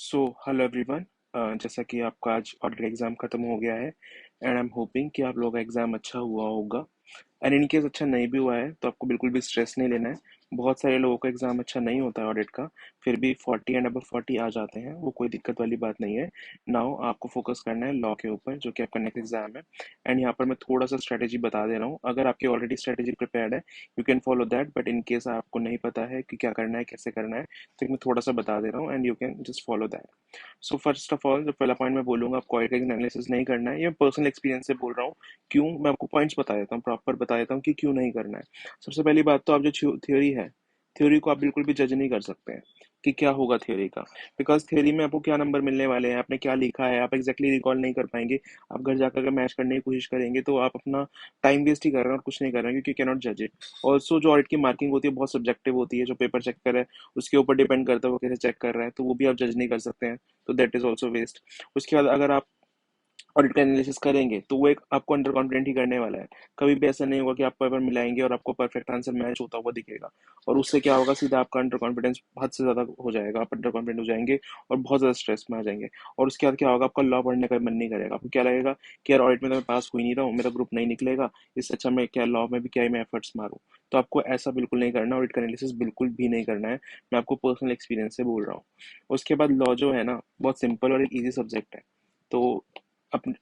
So hello everyone. जैसा कि आपका आज ऑडिट एग्ज़ाम ख़त्म हो गया है एंड आई एम होपिंग कि आप लोगों का एग्ज़ाम अच्छा हुआ होगा। एंड इन केस अच्छा नहीं भी हुआ है तो आपको बिल्कुल भी स्ट्रेस नहीं लेना है। बहुत सारे लोगों का एग्ज़ाम अच्छा नहीं होता है ऑडिट का, फिर भी 40 एंड अबव 40 आ जाते हैं, वो कोई दिक्कत वाली बात नहीं है। नाउ आपको फोकस करना है लॉ के ऊपर, जो कि आपका नेक्स्ट एग्ज़ाम है। एंड यहाँ पर मैं थोड़ा सा स्ट्रैटेजी बता दे रहा हूँ। अगर आपकी ऑलरेडी स्ट्रैटेजी प्रिपेयर्ड है you can follow that, but in case आपको नहीं पता है कि क्या करना है कैसे करना है, तो मैं थोड़ा सा बता दे रहा हूँ and you can just follow that. So first of all, जो पहला पॉइंट मैं बोलूँगा, आपको ऑडिट एनालिसिस नहीं करना है। ये पर्सनल एक्सपीरियंस से बोल रहा हूँ। क्यों, मैं आपको पॉइंट्स बता देता हूँ, प्रॉपर बता देता हूँ कि क्यों नहीं करना है। सबसे पहली बात तो, आप जो थ्योरी है, थ्योरी को आप बिल्कुल भी जज नहीं कर सकते हैं कि क्या होगा थ्योरी का। बिकॉज थ्योरी में आपको क्या नंबर मिलने वाले हैं, आपने क्या लिखा है, आप एग्जैक्टली रिकॉल नहीं कर पाएंगे। आप घर जाकर अगर मैच करने की कोशिश करेंगे तो आप अपना टाइम वेस्ट ही कर रहे हैं और कुछ नहीं कर रहे हैं, क्योंकि कैनॉट जज इट। ऑल्सो जो ऑडिट की मार्किंग होती है बहुत सब्जेक्टिव होती है। जो पेपर चेक कर रहा है उसके ऊपर डिपेंड करता है वो कैसे चेक कर रहा है, तो वो भी आप जज नहीं कर सकते हैं। तो दैट इज ऑल्सो वेस्ट। उसके बाद अगर आप ऑडिट का एनालिसिस करेंगे तो वो एक आपको अंडर कॉन्फिडेंट ही करने वाला है। कभी भी ऐसा नहीं होगा कि आप पेपर मिलाएंगे और आपको परफेक्ट आंसर मैच होता हुआ दिखेगा। और उससे क्या होगा, सीधा आपका अंडर कॉन्फिडेंस हद से ज़्यादा हो जाएगा, आप अंडर कॉन्फिडेंट हो जाएंगे और बहुत ज़्यादा स्ट्रेस में आ जाएंगे। और उसके बाद क्या होगा, आपका लॉ पढ़ने का मन नहीं करेगा। आपको क्या लगेगा कि यार ऑडिट में तो मैं पास हो ही नहीं रहा हूँ, मेरा ग्रुप नहीं निकलेगा, इससे अच्छा मैं क्या लॉ में भी क्या ही मैं एफर्ट्स मारूँ। तो आपको ऐसा बिल्कुल नहीं करना, ऑडिट का एनालिसिस बिल्कुल भी नहीं करना है। मैं आपको पर्सनल एक्सपीरियंस से बोल रहा हूँ। उसके बाद लॉ जो है ना, बहुत सिंपल और एक ईजी सब्जेक्ट है। तो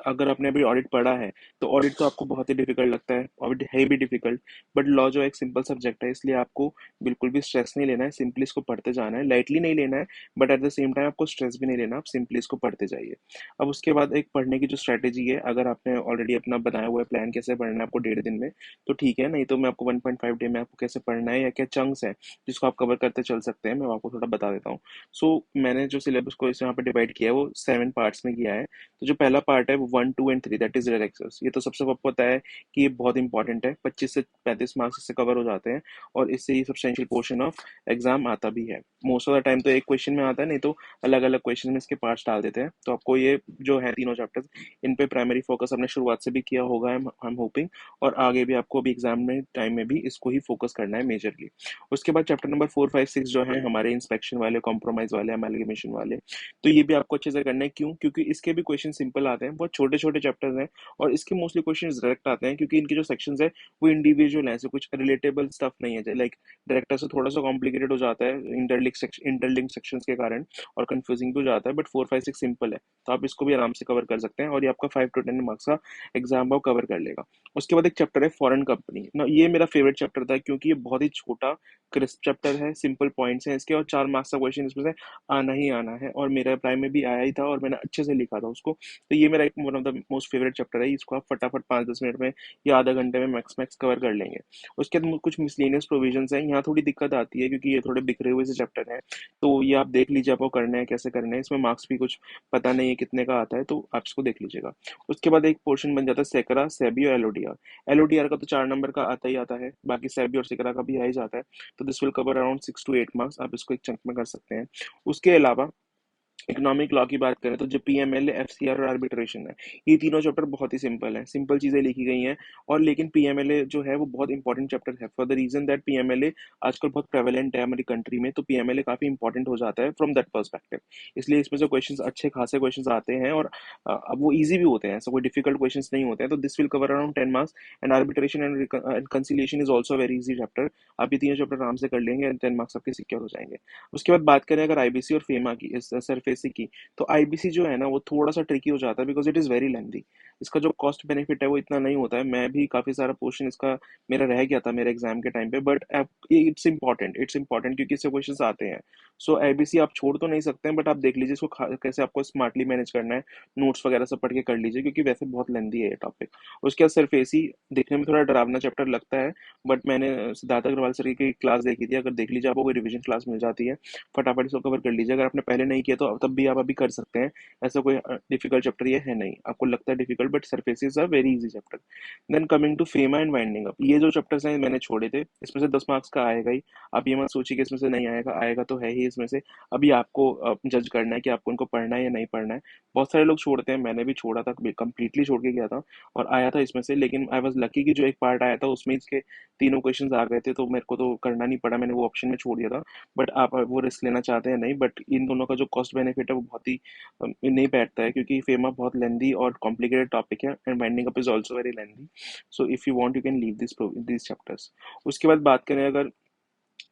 अगर आपने अभी ऑडिट पढ़ा है तो ऑडिट तो आपको बहुत ही डिफिकल्ट लगता है, ऑडिट है भी डिफिकल्ट। बट लॉ जो एक सिंपल सब्जेक्ट है, इसलिए आपको बिल्कुल भी स्ट्रेस नहीं लेना है, सिंपली इसको पढ़ते जाना है, लाइटली नहीं लेना है। But at the same time आपको स्ट्रेस भी नहीं लेना, आप सिंपली इसको पढ़ते जाइए। अब उसके बाद एक पढ़ने की जो स्ट्रैटेजी है, अगर आपने ऑलरेडी अपना बनाया हुआ है प्लान कैसे पढ़ना है आपको 1.5 दिन में, तो ठीक है। नहीं तो मैं आपको 1.5 डे में आपको कैसे पढ़ना है या क्या चंक्स है जिसको आप कवर करते चल सकते हैं, मैं आपको थोड़ा बता देता हूँ। सो मैंने जो सिलेबस को इस यहाँ पे डिवाइड किया है वो 7 पार्ट्स में किया है। तो जो पहला पार्ट है वो 1, 2 एंड 3, दैट इज रिलैक्सर्स। ये तो सबसे आपको पता है कि ये बहुत इंपॉर्टेंट है, 25 से 35 मार्क्स इससे कवर हो जाते हैं। और इससे ये सब्सटेंशियल पोर्शन ऑफ एग्जाम आता भी है। मोस्ट ऑफ द टाइम तो एक क्वेश्चन में आता है, नहीं तो अलग अलग क्वेश्चन में इसके पार्ट्स डाल देते हैं। तो आपको ये जो है तीनों चैप्टर्स, इन पे प्राइमरी फोकस हमने शुरुआत से भी किया होगा, आई एम होपिंग। और आगे भी आपको अभी एग्जाम में टाइम में भी इसको ही फोकस करना है मेजरली। उसके बाद चैप्टर नंबर 4, 5, 6 जो है हमारे इंस्पेक्शन वाले, कॉम्प्रोमाइज वाले, अमेलगेमेशन वाले, तो ये भी आपको अच्छे से करना है। क्यों? क्योंकि इसके भी क्वेश्चन सिंपल आते हैं, बहुत छोटे छोटे चैप्टर्स हैं। और इसके मोस्टली क्वेश्चन डायरेक्ट आते हैं, क्योंकि इनके जो सेक्शंस है वो इंडिविजुअल है, ऐसे कुछ रिलेटेबल स्टफ नहीं है। लाइक डायरेक्टर से थोड़ा सा कॉम्प्लिकेटेड हो जाता है इंटरलिंक सेक्शंस के कारण, और कंफ्यूजिंग भी हो जाता है। बट 4, 5, 6 सिंपल है, तो आप इसको भी आराम से कवर कर सकते हैं और ये आपका 5 to 10 मार्क्स का एग्जाम आप कवर कर लेगा। उसके बाद एक चैप्टर है फॉरेन कंपनी ना, ये मेरा फेवरेट चैप्टर था, क्योंकि ये बहुत ही छोटा क्रिस्प चैप्टर है, सिंपल पॉइंट्स हैं इसके, और 4 मार्क्स का क्वेश्चन इसमें से आना ही आना है। और मेरा अप्लाई में भी आया ही था और मैंने अच्छे से लिखा था उसको। तो ये मेरा एक one of the most favourite chapter है। इसको आप फटाफट 5-10 मिनट में या आधा घंटे में मैक्स मैक्स कवर कर लेंगे। उसके बाद कुछ मिसलेनियस प्रोविजंस हैं, यहाँ थोड़ी दिक्कत आती है क्योंकि ये थोड़े बिखरे हुए से चैप्टर हैं। तो ये आप देख लीजिए आपको करना है कैसे करना है। इसमें मार्क्स भी कुछ पता नहीं है कितने का आता है, तो आप इसको देख लीजिएगा। उसके बाद एक पोर्शन बन जाता है सेकरा, सेबी और एलओडीआर। एलओडीआर का तो 4 नंबर का आता ही आता है, बाकी सेबी और सेकरा का भी आ ही जाता है। तो this will cover around 6 to 8 marks, आप इसको एक चंक में कर सकते हैं। उसके अलावा इकोनॉमिक लॉ की बात करें तो जो पीएमएलए, एफसीआर और आर्बिट्रेशन है, ये तीनों चैप्टर बहुत ही सिंपल हैं, सिंपल चीजें लिखी गई हैं। और लेकिन पीएमएलए जो है वो बहुत इंपॉर्टेंट चैप्टर है, for the reason that PMLA आजकल बहुत प्रेवलेंट है हमारी कंट्री में, तो पीएमएलए काफी इंपॉर्टेंट हो जाता है फ्रॉम दैट पर्सपेक्टिव। इसलिए इसमें से क्वेश्चंस अच्छे खासे क्वेश्चंस आते हैं, और अब वो इजी भी होते हैं, ऐसा कोई डिफिकल्ट क्वेश्चंस नहीं होते हैं। तो this will cover around 10 marks. And arbitration and conciliation is also very easy chapter. आप ये तीनों चैप्टर आराम से कर लेंगे एंड 10 मार्क्स आपके सिक्योर हो जाएंगे। उसके बाद बात करें अगर आईबीसी और फेमा की, सरफेसी की, तो आईबीसी जो है ना वो थोड़ा सा ट्रिकी हो जाता है, because it is very lengthy. इसका जो कॉस्ट बेनिफिट है वो इतना नहीं होता है। मैं भी काफ़ी सारा पोर्शन इसका मेरा रह गया था मेरे एग्जाम के टाइम पे, बट इट्स इंपॉर्टेंट क्योंकि इससे क्वेश्चन आते हैं। सो आईबीसी आप छोड़ तो नहीं सकते हैं, बट आप देख लीजिए इसको कैसे आपको स्मार्टली मैनेज करना है। नोट्स वगैरह सब पढ़ के कर लीजिए, क्योंकि वैसे बहुत लेंदी है ये टॉपिक। उसके बाद सरफेसी देखने में थोड़ा डरावना चैप्टर लगता है, बट मैंने सिद्धार्थ अग्रवाल सर की क्लास देखी थी, अगर देख लीजिए आपको कोई रिविजन क्लास मिल जाती है, फटाफट इसको कवर कर लीजिए। अगर आपने पहले नहीं किया तो तब भी आप अभी कर सकते हैं। ऐसा कोई डिफिकल्ट चैप्टर ये है नहीं। आपको लगता है difficult difficult but surfaces are very easy chapter. Then coming to FEMA and winding up, ये जो चैप्टर्स हैं मैंने छोड़े थे, इसमें से 10 मार्क्स का आएगा ही। आप ये मत सोचिए कि इसमें से नहीं आएगा, आएगा तो है ही इसमें से। अभी आपको जज करना है कि आपको इनको पढ़ना है या नहीं पढ़ना है। बहुत सारे लोग छोड़ते हैं, मैंने भी छोड़ा था, कंप्लीटली छोड़ के गया था और आया था इसमें से, लेकिन आई वाज लकी कि जो एक पार्ट आया था उसमें इसके तीनों क्वेश्चंस आ गए थे, तो मेरे को तो करना नहीं पड़ा, मैंने वो ऑप्शन में छोड़ दिया था। बट आप वो रिस्क लेना चाहते हैं नहीं, बट इन दोनों का जो कॉस्ट बेनिफिट है वो बहुत ही नहीं बैठता है, क्योंकि फेमा बहुत लेंदी और कॉम्प्लिकेटेड टॉपिक है and winding up is also very lengthy. So if you want you can leave this chapters. उसके बाद बात करें अगर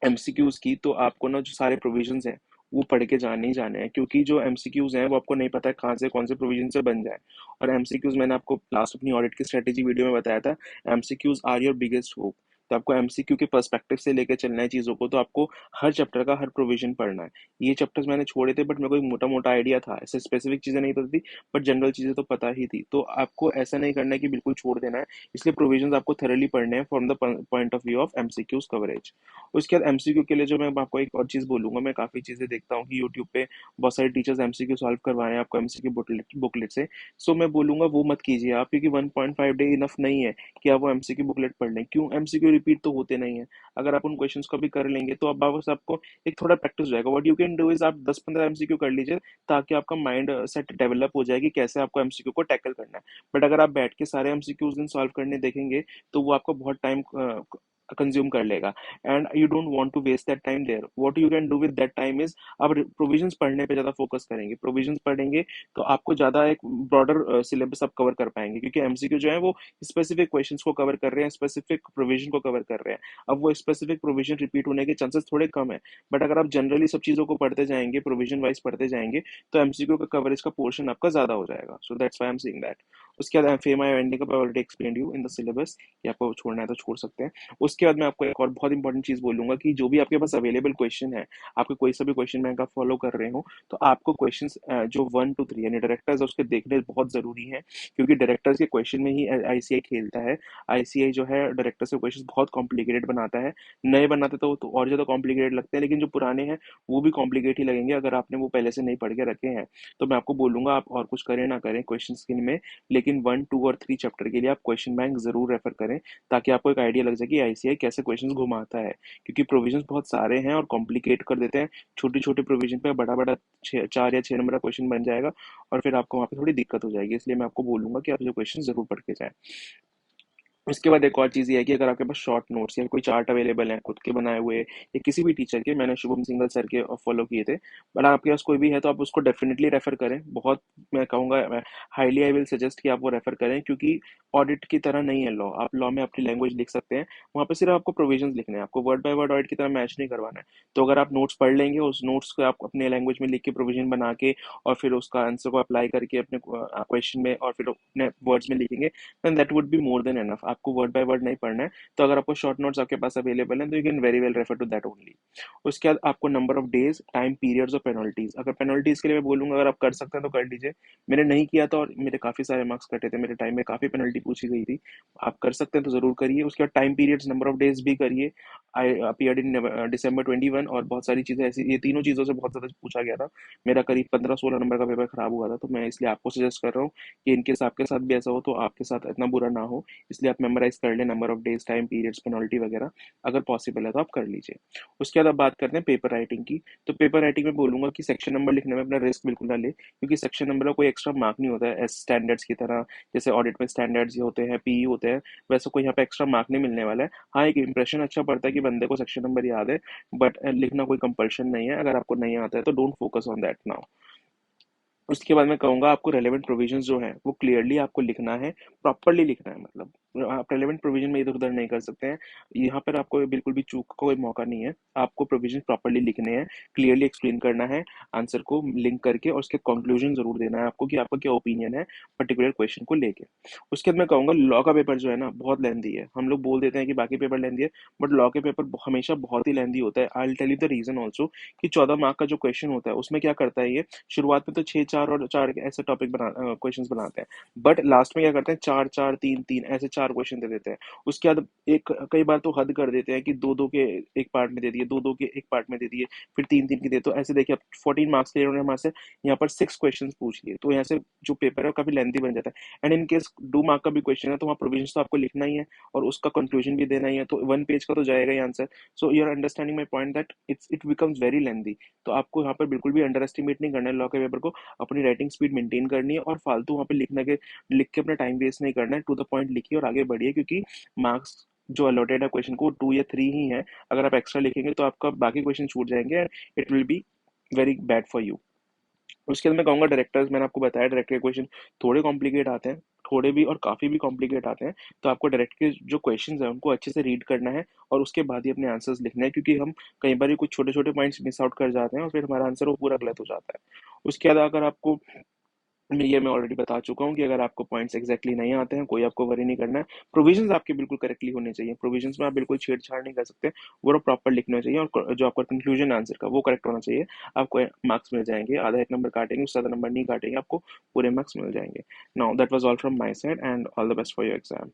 एमसीक्यूज की, तो आपको ना जो सारे प्रोविजंस हैं वो पढ़ के जाने ही जाने हैं, क्योंकि जो एमसीक्यूज हैं वो आपको नहीं पता है कहाँ से कौन से प्रोविजन से बन जाए। और एमसीक्यूज मैंने आपको लास्ट अपनी ऑडिट की स्ट्रेटेजी वीडियो में बताया था, MCQs are your biggest hope. तो आपको एमसीक्यू के पर्सपेक्टिव से लेके चलना है चीज़ों को, तो आपको हर चैप्टर का हर प्रोविजन पढ़ना है। ये चैप्टर्स मैंने छोड़े थे, बट मेरे को एक मोटा मोटा आइडिया था, ऐसे स्पेसिफिक चीज़ें नहीं पता थी, बट जनरल चीज़ें तो पता ही थी। तो आपको ऐसा नहीं करना है कि बिल्कुल छोड़ देना है, इसलिए प्रोविजन आपको थरली पढ़ने हैं from the point of view of MCQs coverage. उसके बाद एमसीक्यू के लिए जो मैं आपको एक और चीज़ बोलूंगा, मैं काफ़ी चीज़ें देखता हूँ कि यूट्यूब पे बहुत सारे टीचर्स एमसीक्यू सॉल्व करवाएं हैं आपको एमसीक्यू बुकलेट से। सो मैं बोलूंगा वो मत कीजिए आप, क्योंकि 1.5 डे इनफ नहीं है कि आप वो एमसीक्यू बुकलेट पढ़ लें। क्यों? एमसीक्यू रिपीट तो होते नहीं है। अगर आप उन क्वेश्चंस को भी कर लेंगे तो अब बस आपको एक थोड़ा प्रैक्टिस हो जाएगा। What you can do is आप 10-15 एमसीक्यू कर लीजिए, ताकि आपका माइंड सेट डेवलप हो जाएगी कैसे आपको एमसीक्यू को टैकल करना है। बट अगर आप बैठ के सारे एमसीक्यू उस दिन सॉल्व करने देखेंगे तो वो आपको बहुत टाइम कंज्यूम कर लेगा, and you don't want to waste that time there. What you can do with that time is आप प्रोविजंस पढ़ने पे ज्यादा फोकस करेंगे। प्रोविजंस पढ़ेंगे तो आपको ज्यादा एक ब्रॉडर सिलेबस आप कवर कर पाएंगे, क्योंकि एमसीक्यू जो है वो स्पेसिफिक क्वेश्चंस को कवर कर रहे हैं, स्पेसिफिक प्रोविजन को कवर कर रहे हैं। अब वो स्पेसिफिक प्रोविजन रिपीट होने के चांसेस थोड़े कम है, बट अगर आप जनरली सब चीजों को पढ़ते जाएंगे, प्रोविजन वाइज पढ़ते जाएंगे, तो एमसीक्यू का कवरेज का पोर्शन आपका ज्यादा हो जाएगा। So that's why I am saying that. उसके बाद FEMA ending up I already explained you in the syllabus कि आपको छोड़ना है तो छोड़ सकते हैं। उसके बाद मैं आपको एक और बहुत इंपॉर्टेंट चीज बोलूंगा कि जो भी आपके पास अवेलेबल क्वेश्चन है, आपके कोई सा भी क्वेश्चन बैंक आप फॉलो कर रहे हो, तो आपको क्वेश्चंस जो 1 to 3 यानी डायरेक्टर्स उसके देखने बहुत जरूरी है, क्योंकि डायरेक्टर्स के क्वेश्चन में ही आईसीआई खेलता है। आईसीआई जो है डायरेक्टर्स के क्वेश्चन बहुत कॉम्प्लिकेटेड बनाता है। नए बनाते तो और ज्यादा कॉम्प्लिकेटेड लगते हैं, लेकिन जो पुराने हैं वो भी कॉम्प्लिकेट ही लगेंगे अगर आपने वो पहले से नहीं पढ़ के रखे हैं। तो मैं आपको बोलूंगा आप और कुछ करें ना करें क्वेश्चन स्किन में, लेकिन 1, 2 और 3 चैप्टर के लिए आप क्वेश्चन बैंक जरूर रेफर करें, ताकि आपको एक आइडिया लग जाए कि आईसीआई कैसे क्वेश्चंस घुमाता है। क्योंकि प्रोविजंस बहुत सारे हैं और कॉम्प्लिकेट कर देते हैं। छोटी छोटी प्रोविजन पे बड़ा बड़ा 4 या 6 नंबर का क्वेश्चन बन जाएगा, और फिर आपको वहाँ पे थोड़ी दिक्कत हो जाएगी। इसलिए मैं आपको बोलूंगा कि आप जो क्वेश्चन जरूर पढ़ के जाएं। उसके बाद एक और चीज़ ये है कि अगर आपके पास शॉर्ट नोट्स या कोई चार्ट अवेलेबल हैं खुद के बनाए हुए या किसी भी टीचर के, मैंने शुभम सिंगल सर के फॉलो किए थे, बट आपके पास कोई भी है तो आप उसको डेफिनेटली रेफर करें। बहुत मैं कहूँगा, हाईली आई विल सजेस्ट कि आप वो रेफर करें, क्योंकि ऑडिट की तरह नहीं है लॉ। आप लॉ में अपनी लैंग्वेज लिख सकते हैं, वहाँ पे सिर्फ आपको प्रोविजंस लिखने हैं, आपको वर्ड बाय वर्ड ऑडिट की तरह मैच नहीं करवाना है। तो अगर आप नोट्स पढ़ लेंगे, उस नोट्स को आप अपने लैंग्वेज में लिख के प्रोविजन बना के और फिर उसका आंसर को अप्लाई करके अपने क्वेश्चन में और फिर अपने वर्ड्स में लिखेंगे, then that would be more than enough. आपको वर्ड बाय वर्ड नहीं पढ़ना है। तो अगर आपको शॉर्ट नोट्स आपके पास अवेलेबल हैं तो you can very well refer to that only. उसके बाद आपको number of days, time periods और पेनल्टीज, अगर पेनल्टीज के लिए मैं बोलूंगा अगर आप कर सकते हैं तो कर लीजिए। मैंने नहीं किया था और मेरे काफी सारे मार्क्स कटे थे, मेरे टाइम में काफी पेनल्टी पूछी गई थी। आप कर सकते हैं तो जरूर करिए। उसके बाद time periods, number of days भी करिए। आई अपीयर्ड इन December 21 और बहुत सारी चीजें ऐसी, ये तीनों चीजों से बहुत ज्यादा पूछा गया था। मेरा करीब 15-16 नंबर का पेपर खराब हुआ था, तो मैं इसलिए आपको सजेस्ट कर रहा हूँ कि इनकेस आपके साथ भी ऐसा हो तो आपके साथ इतना बुरा ना हो, इसलिए आप मेमोराइज कर लें number of days, time periods, penalty वगैरह। अगर पॉसिबल है तो आप कर लीजिए। उसके बाद अब बात करते हैं पेपर राइटिंग की। तो पेपर राइटिंग में बोलूंगा कि सेक्शन नंबर लिखने में अपना रिस्क बिल्कुल ना ले, क्योंकि सेक्शन नंबर का कोई एक्स्ट्रा मार्क नहीं होता है एस स्टैंडर्ड्स की तरह। जैसे ऑडिट में स्टैंडर्ड्स होते हैं, पीई होते हैं, वैसे कोई यहाँ पे एक्स्ट्रा मार्क नहीं मिलने वाला है। हाँ, एक इंप्रेशन अच्छा पड़ता है कि बंदे को सेक्शन नंबर याद है, बट लिखना कोई कंपल्शन नहीं है। अगर आपको नहीं आता है तो don't focus on that now. उसके बाद मैं कहूँगा आपको रेलेवेंट प्रोविजंस जो हैं वो क्लियरली आपको लिखना है, प्रॉपरली लिखना है। मतलब आप रेलेवेंट प्रोविजन में इधर उधर नहीं कर सकते हैं। यहाँ पर आपको बिल्कुल भी चूक का कोई मौका नहीं है। आपको प्रोविजन प्रॉपरली लिखने हैं, क्लियरली एक्सप्लेन करना है आंसर को लिंक करके, और उसके कंक्लूजन जरूर देना है आपको कि आपका क्या ओपिनियन है पर्टिकुलर क्वेश्चन को लेके। उसके बाद मैं कहूँगा लॉ का पेपर जो है ना बहुत लेंदी है। हम लोग बोल देते हैं कि बाकी पेपर लेंदी है, बट लॉ के पेपर हमेशा बहुत ही लेंदी होता है। I will tell you the reason also कि 14 मार्क का जो क्वेश्चन होता है उसमें क्या करता है ये, शुरुआत में तो 6, 4 और 4 ऐसे टॉपिक क्वेश्चंस बनाते हैं, बट लास्ट में क्या करते हैं 4, 4, 3, 3 ऐसे 4 4 क्वेश्चन दे देते हैं। उसके बाद एक कई बार तो हद कर देते हैं कि 2-2 के एक पार्ट में दे दिए, 2-2 के एक पार्ट में दे दिए, फिर 3-3 के दिए। तो ऐसे देखिए, अब 14 मार्क्स के लिए उन्होंने हमारे से यहाँ पर 6 क्वेश्चंस पूछ लिए, तो यहाँ से जो पेपर है वो काफी लेंथी बन जाता है। एंड इन केस 2 मार्क का भी क्वेश्चन है तो वहाँ प्रोविजन तो आपको लिखना ही है और उसका कंक्लूजन भी देना ही है, तो 1 पेज का तो जाएगा ही answer. So you are understanding my point that it becomes very lengthy. तो आपको यहाँ पर बिल्कुल भी अंडर एस्टिमेट नहीं करना है लॉ के पेपर को, अपनी राइटिंग स्पीड मेंटेन करनी है और फालतू वहाँ पे लिख के अपना टाइम वेस्ट नहीं करना है, टू द पॉइंट लिखिए और आगे बढ़िए, क्योंकि मार्क्स जो अलॉटेड है क्वेश्चन को 2 या 3 ही है। अगर आप एक्स्ट्रा लिखेंगे तो आपका बाकी क्वेश्चन छूट जाएंगे, it will be very bad for you. उसके बाद मैं कहूँगा डायरेक्टर्स, मैंने आपको बताया डायरेक्टर के क्वेश्चन थोड़े कॉम्प्लिकेट आते हैं, थोड़े भी और काफ़ी भी कॉम्प्लिकेट आते हैं। तो आपको डायरेक्ट के जो क्वेश्चंस हैं उनको अच्छे से रीड करना है और उसके बाद ही अपने आंसर्स लिखने हैं, क्योंकि हम कई बार कुछ छोटे छोटे पॉइंट्स मिस आउट कर जाते हैं और फिर हमारा आंसर वो पूरा गलत हो जाता है। उसके बाद अगर आपको मैं ऑलरेडी बता चुका हूँ कि अगर आपको पॉइंट्स एग्जैक्टली नहीं आते हैं, कोई आपको वरी नहीं करना है। प्रोविजंस आपके बिल्कुल करेक्टली होने चाहिए, प्रोविजंस में आप बिल्कुल छेड़छाड़ नहीं कर सकते, वो प्रॉपर लिखना चाहिए और जो आपका कंक्लूजन आंसर का वो करेक्ट होना चाहिए। आपको मार्क्स मिल जाएंगे, आधा एक नंबर काटेंगे, उससे ज़्यादा नंबर नहीं काटेंगे, आपको पूरे मार्क्स मिल जाएंगे। Now that was all from my side and all the best for your exam.